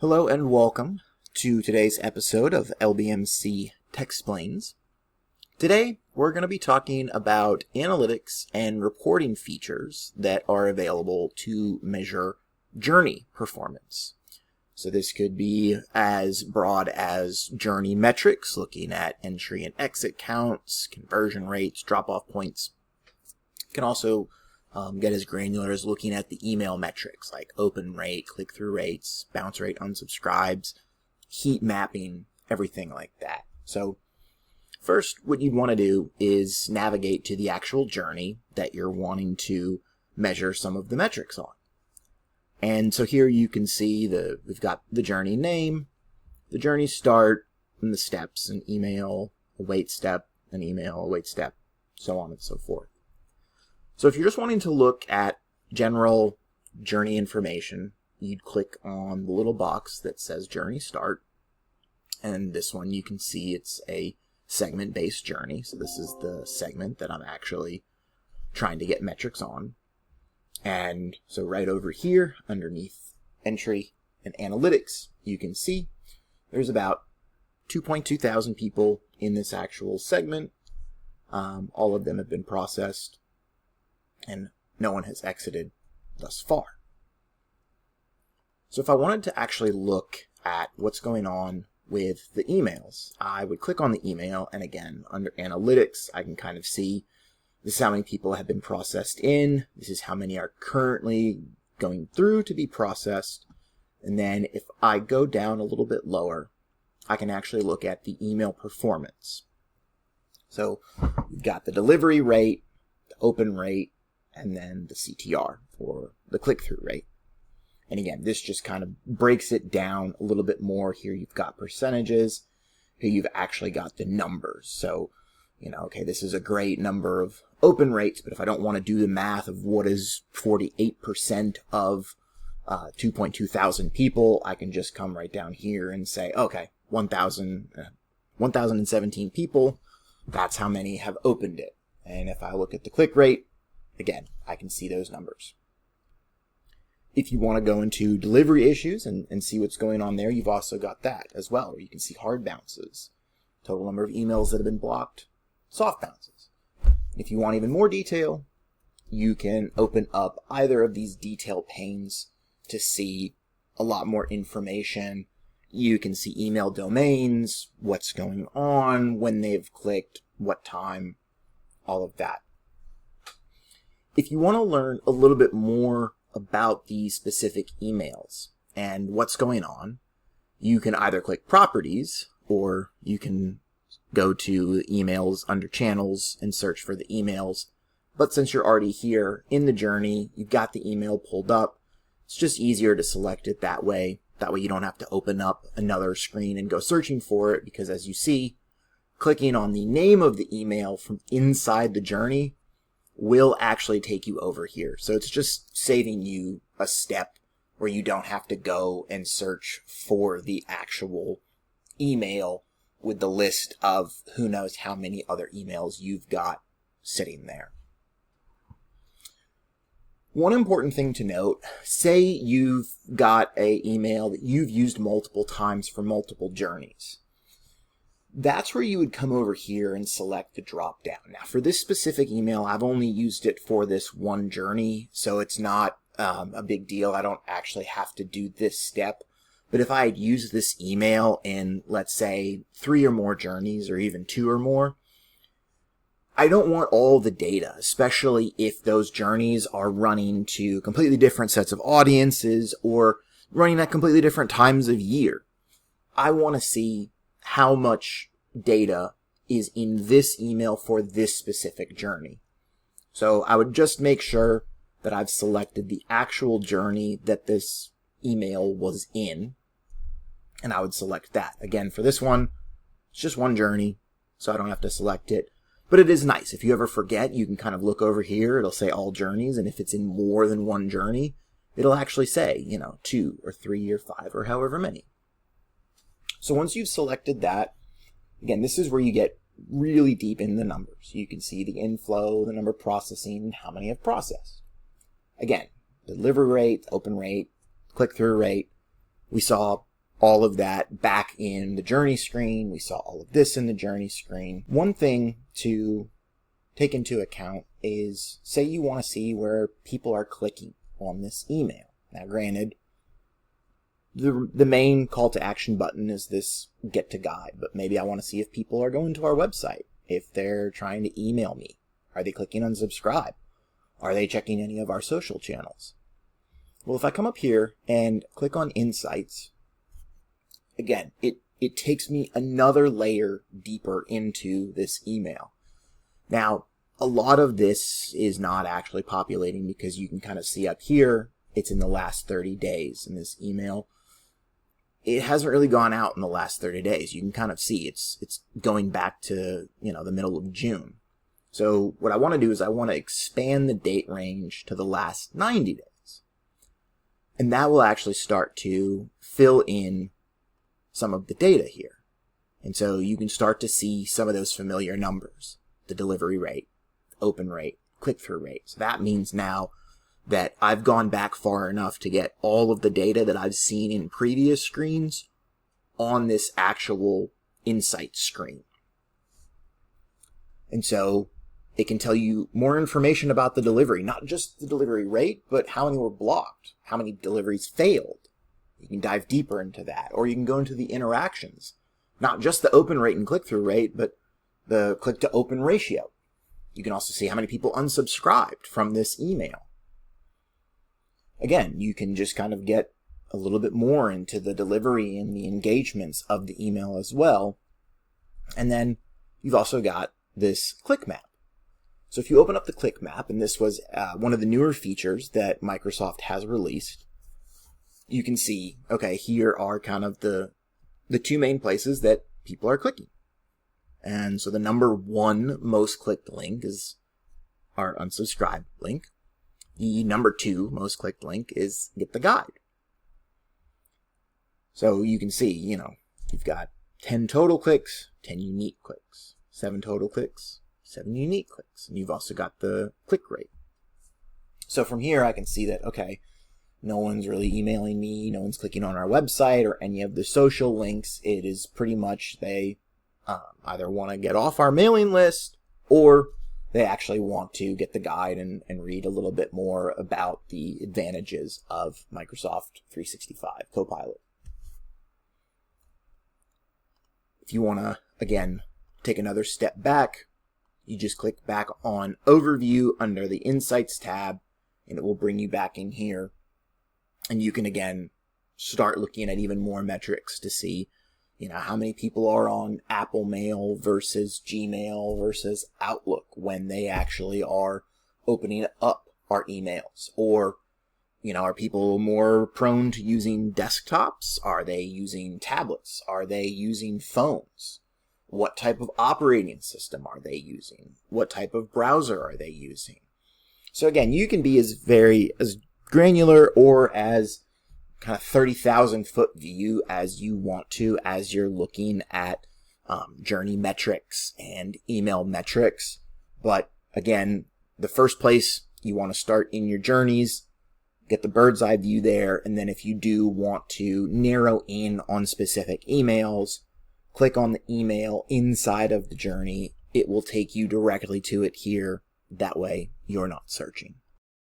Hello and welcome to today's episode of LBMC-Tech-Splains. Today we're going to be talking about analytics and reporting features that are available to measure journey performance. So this could be as broad as journey metrics, looking at entry and exit counts, conversion rates, drop-off points. It can also get as granular as looking at the email metrics like open rate, click-through rates, bounce rate, unsubscribes, heat mapping, everything like that. So first, what you'd want to do is navigate to the actual journey that you're wanting to measure some of the metrics on. And so here you can see we've got the journey name, the journey start, and the steps, an email, a wait step, an email, a wait step, so on and so forth. So if you're just wanting to look at general journey information, you'd click on the little box that says Journey Start. And this one you can see it's a segment-based journey. So this is the segment that I'm actually trying to get metrics on. And so right over here, underneath Entry and Analytics, you can see there's about 2.2 thousand people in this actual segment. All of them have been processed, and no one has exited thus far. So if I wanted to actually look at what's going on with the emails, I would click on the email, and again, under Analytics, I can kind of see this is how many people have been processed in, this is how many are currently going through to be processed, and then if I go down a little bit lower, I can actually look at the email performance. So you've got the delivery rate, the open rate, and then the CTR, or the click-through rate. And again, this just kind of breaks it down a little bit more. Here you've got percentages. Here you've actually got the numbers. So, okay, this is a great number of open rates, but if I don't want to do the math of what is 48% of 2.2 thousand people, I can just come right down here and say, okay, 1,017 people, that's how many have opened it. And if I look at the click rate, again, I can see those numbers. If you want to go into delivery issues and see what's going on there, you've also got that as well, where you can see hard bounces, total number of emails that have been blocked, soft bounces. If you want even more detail, you can open up either of these detail panes to see a lot more information. You can see email domains, what's going on, when they've clicked, what time, all of that. If you want to learn a little bit more about these specific emails and what's going on, you can either click Properties, or you can go to Emails under Channels and search for the emails. But since you're already here in the journey, you've got the email pulled up, it's just easier to select it that way. That way you don't have to open up another screen and go searching for it, because as you see, clicking on the name of the email from inside the journey will actually take you over here. So it's just saving you a step where you don't have to go and search for the actual email with the list of who knows how many other emails you've got sitting there. One important thing to note, say you've got an email that you've used multiple times for multiple journeys. That's where you would come over here and select the drop down. Now for this specific email, I've only used it for this one journey, so it's not a big deal. I don't actually have to do this step. But if I had used this email in, let's say, 3 or more journeys, or even 2 or more, I don't want all the data, especially if those journeys are running to completely different sets of audiences or running at completely different times of year. I want to see how much data is in this email for this specific journey. So I would just make sure that I've selected the actual journey that this email was in, and I would select that. Again, for this one, it's just one journey, so I don't have to select it. But it is nice. If you ever forget, you can kind of look over here. It'll say all journeys, and if it's in more than one journey, it'll actually say, 2 or 3 or 5 or however many. So once you've selected that, again, this is where you get really deep in the numbers. You can see the inflow, the number processing, and how many have processed. Again, delivery rate, open rate, click-through rate. We saw all of that back in the journey screen. We saw all of this in the journey screen. One thing to take into account is, say you want to see where people are clicking on this email. Now, granted, the main call to action button is this get to guide, but maybe I want to see if people are going to our website, if they're trying to email me. Are they clicking on subscribe? Are they checking any of our social channels? Well, if I come up here and click on Insights, again, it takes me another layer deeper into this email. Now, a lot of this is not actually populating because you can kind of see up here, it's in the last 30 days in this email. It hasn't really gone out in the last 30 days. You can kind of see it's going back to, the middle of June. So what I want to do is I want to expand the date range to the last 90 days. And that will actually start to fill in some of the data here. And so you can start to see some of those familiar numbers, the delivery rate, open rate, click-through rate. So that means now that I've gone back far enough to get all of the data that I've seen in previous screens on this actual insight screen. And so it can tell you more information about the delivery, not just the delivery rate, but how many were blocked, how many deliveries failed. You can dive deeper into that, or you can go into the interactions, not just the open rate and click-through rate, but the click-to-open ratio. You can also see how many people unsubscribed from this email. Again, you can just kind of get a little bit more into the delivery and the engagements of the email as well. And then you've also got this click map. So if you open up the click map, and this was one of the newer features that Microsoft has released, you can see, okay, here are kind of the two main places that people are clicking. And so the number one most clicked link is our unsubscribe link. The number two most clicked link is get the guide. So you can see, you've got 10 total clicks, 10 unique clicks, 7 total clicks, 7 unique clicks. And you've also got the click rate. So from here I can see that, okay, no one's really emailing me, no one's clicking on our website or any of the social links. It is pretty much they either want to get off our mailing list or they actually want to get the guide and read a little bit more about the advantages of Microsoft 365 Copilot. If you want to, again, take another step back, you just click back on Overview under the Insights tab, and it will bring you back in here. And you can, again, start looking at even more metrics to see, how many people are on Apple Mail versus Gmail versus Outlook when they actually are opening up our emails. Or, are people more prone to using desktops? Are they using tablets? Are they using phones? What type of operating system are they using? What type of browser are they using? So again, you can be as granular or as kind of 30,000 foot view as you want to as you're looking at journey metrics and email metrics. But again, the first place you want to start in your journeys, get the bird's eye view there. And then if you do want to narrow in on specific emails, click on the email inside of the journey. It will take you directly to it here. That way you're not searching.